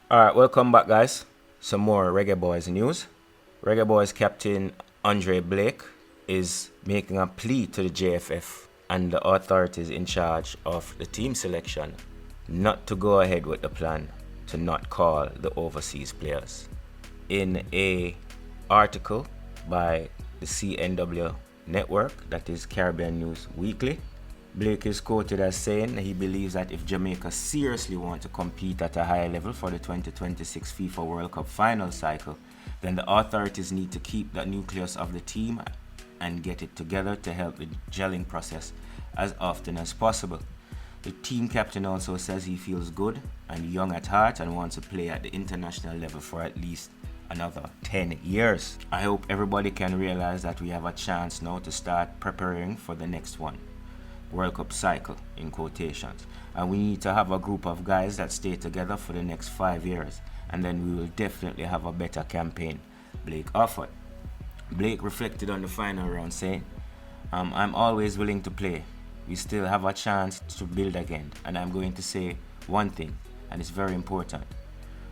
Alright, welcome back, guys. Some more Reggae Boys news. Reggae Boys captain Andre Blake is making a plea to the JFF and the authorities in charge of the team selection not to go ahead with the plan to not call the overseas players. In a article by the CNW network, that is Caribbean News Weekly, Blake is quoted as saying he believes that if Jamaica seriously want to compete at a higher level for the 2026 FIFA World Cup final cycle, then the authorities need to keep the nucleus of the team and get it together to help the gelling process as often as possible. The team captain also says he feels good and young at heart and wants to play at the international level for at least another 10 years. I hope everybody can realize that we have a chance now to start preparing for the next one. World Cup cycle in quotations, and we need to have a group of guys that stay together for the next 5 years, and then we will definitely have a better campaign, Blake offered. Blake reflected on the final round saying, I'm always willing to play. We still have a chance to build again, and I'm going to say one thing, and it's very important.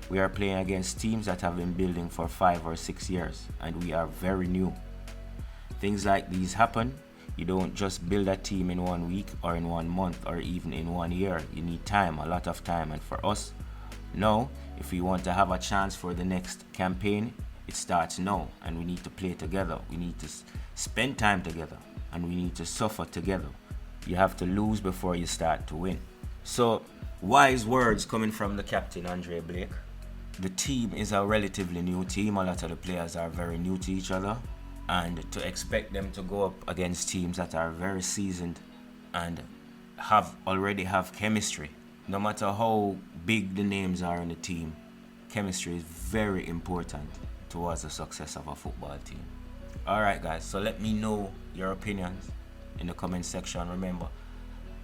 We are playing against teams that have been building for 5 or 6 years, and we are very new. Things like these happen. You don't just build a team in 1 week or in 1 month or even in 1 year. You need time, a lot of time. And for us, now, if we want to have a chance for the next campaign, it starts now. And we need to play together. We need to spend time together. And we need to suffer together. You have to lose before you start to win. So, wise words coming from the captain, Andre Blake. The team is a relatively new team. A lot of the players are very new to each other. And to expect them to go up against teams that are very seasoned and already have chemistry, no matter how big the names are in the team, chemistry is very important towards the success of a football team. Alright guys, so let me know your opinions in the comment section. Remember,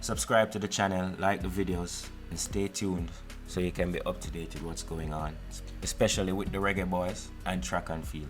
subscribe to the channel, like the videos, and stay tuned so you can be up to date with what's going on, especially with the Reggae Boys and track and field.